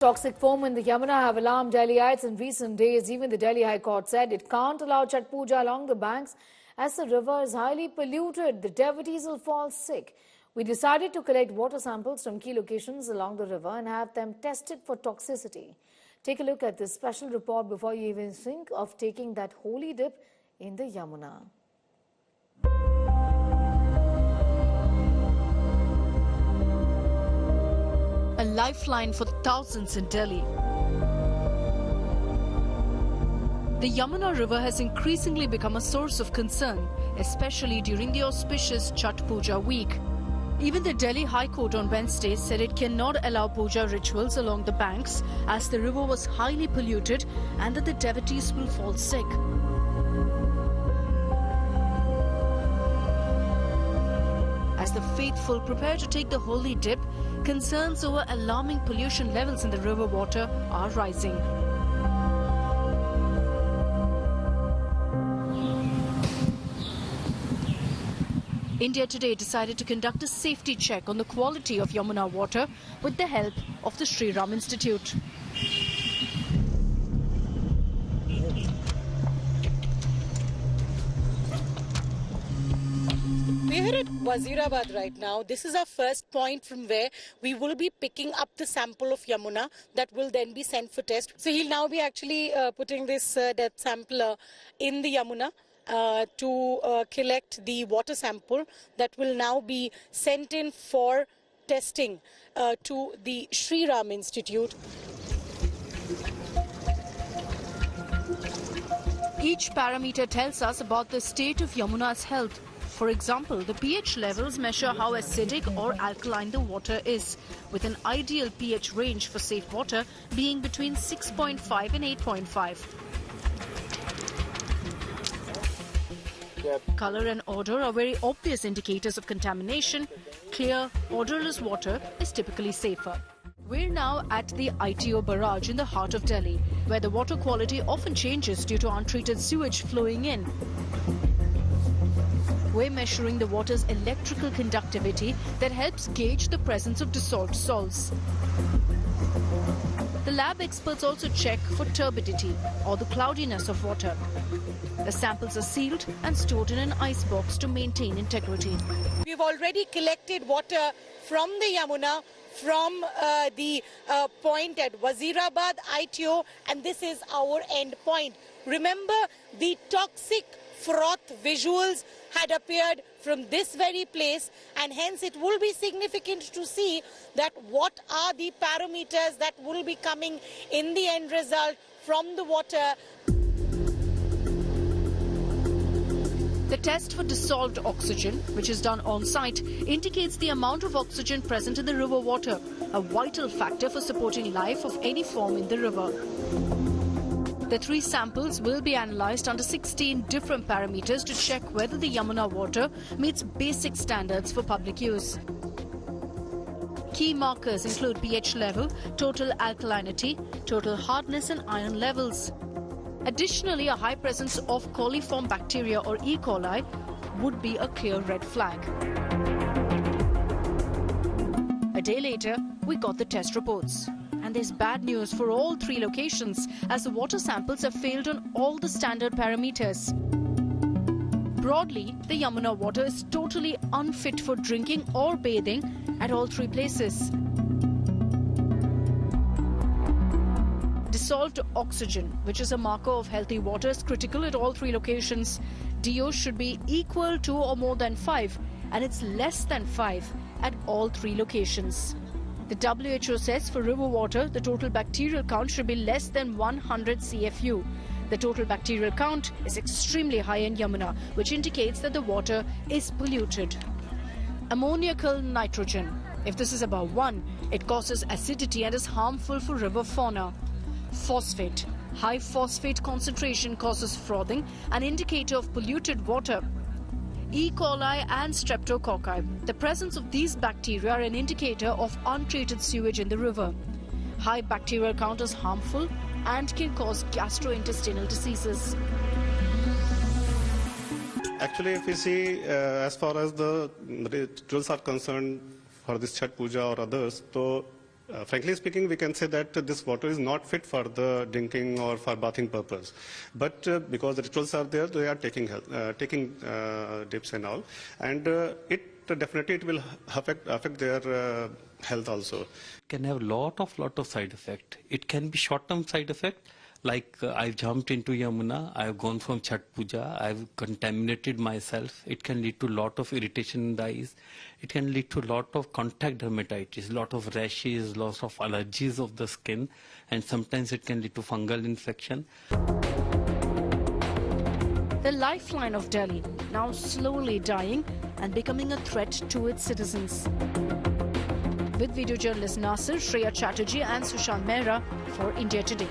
Toxic foam in the Yamuna have alarmed Delhiites in recent days. Even the Delhi High Court said it can't allow Chhath Puja along the banks as the river is highly polluted. The devotees will fall sick. We decided to collect water samples from key locations along the river and have them tested for toxicity. Take a look at this special report before you even think of taking that holy dip in the Yamuna. A lifeline for thousands in Delhi. The Yamuna River has increasingly become a source of concern, especially during the auspicious Chhath Puja week. Even the Delhi High Court on Wednesday said it cannot allow puja rituals along the banks as the river was highly polluted and that the devotees will fall sick. As the faithful prepare to take the holy dip, concerns over alarming pollution levels in the river water are rising. India today decided to conduct a safety check on the quality of Yamuna water with the help of the Sri Ram Institute. We're here at Wazirabad right now. This is our first point from where we will be picking up the sample of Yamuna that will then be sent for test. So he'll now be actually putting this depth sampler in the Yamuna to collect the water sample that will now be sent in for testing to the Sri Ram Institute. Each parameter tells us about the state of Yamuna's health. For example, the pH levels measure how acidic or alkaline the water is, with an ideal pH range for safe water being between 6.5 and 8.5. Color and odor are very obvious indicators of contamination. Clear, odorless water is typically safer. We're now at the ITO barrage in the heart of Delhi, where the water quality often changes due to untreated sewage flowing in. We're measuring the water's electrical conductivity that helps gauge the presence of dissolved salts. The lab experts also check for turbidity or the cloudiness of water. The samples are sealed and stored in an ice box to maintain integrity. We've already collected water from the Yamuna, from the point at Wazirabad, ITO, and this is our end point. Remember, the toxic froth visuals had appeared from this very place, and hence it will be significant to see that what are the parameters that will be coming in the end result from the water. The test for dissolved oxygen, which is done on site, indicates the amount of oxygen present in the river water, a vital factor for supporting life of any form in the river. The 3 samples will be analysed under 16 different parameters to check whether the Yamuna water meets basic standards for public use. Key markers include pH level, total alkalinity, total hardness and iron levels. Additionally, a high presence of coliform bacteria or E. coli would be a clear red flag. A day later, we got the test reports. And there's bad news for all 3 locations as the water samples have failed on all the standard parameters. Broadly, the Yamuna water is totally unfit for drinking or bathing at all 3 places. Dissolved oxygen, which is a marker of healthy water, is critical at all 3 locations. DO should be equal to or more than 5, and it's less than 5 at all 3 locations. The WHO says for river water, the total bacterial count should be less than 100 CFU. The total bacterial count is extremely high in Yamuna, which indicates that the water is polluted. Ammoniacal nitrogen. If this is above 1, it causes acidity and is harmful for river fauna. Phosphate. High phosphate concentration causes frothing, an indicator of polluted water. E. coli and streptococci. The presence of these bacteria are an indicator of untreated sewage in the river. High bacterial count is harmful and can cause gastrointestinal diseases. Actually, if we see as far as the rituals are concerned for this Chhath Puja or others, so frankly speaking, we can say that this water is not fit for the drinking or for bathing purpose. But because the rituals are there, they are taking dips and all, and it definitely will affect their health also. It can have lot of side effect. It can be short-term side effect. Like I've jumped into Yamuna, I've gone from Chhath Puja, I've contaminated myself. It can lead to lot of irritation in the eyes. It can lead to lot of contact dermatitis, lot of rashes, lots of allergies of the skin, and sometimes it can lead to fungal infection. The lifeline of Delhi now slowly dying and becoming a threat to its citizens. With video journalist Nasir, Shreya Chatterjee and Sushant Mehra for India Today.